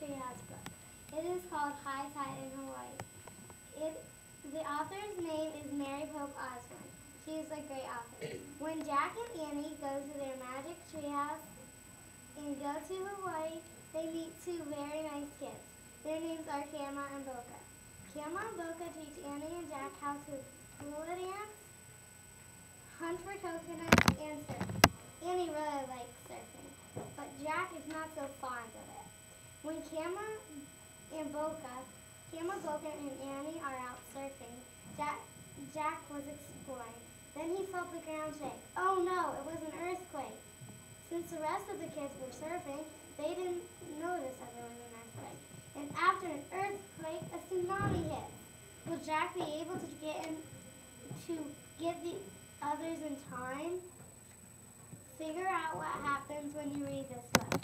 Treehouse book. It is called High Tide in Hawaii. The author's name is Mary Pope Osborne. She is a great author. When Jack and Annie go to their magic treehouse and go to Hawaii, they meet two very nice kids. Their names are Kama and Boka. Kama and Boka teach Annie and Jack how to hula dance, hunt for coconuts, and surf. Annie really likes surfing, but Jack is not so fond of it. When Kama, Boka, and Annie are out surfing, Jack was exploring. Then he felt the ground shake. Oh no, it was an earthquake. Since the rest of the kids were surfing, they didn't notice that there was an earthquake. And after an earthquake, a tsunami hit. Will Jack be able to get the others in time? Figure out what happens when you read this book.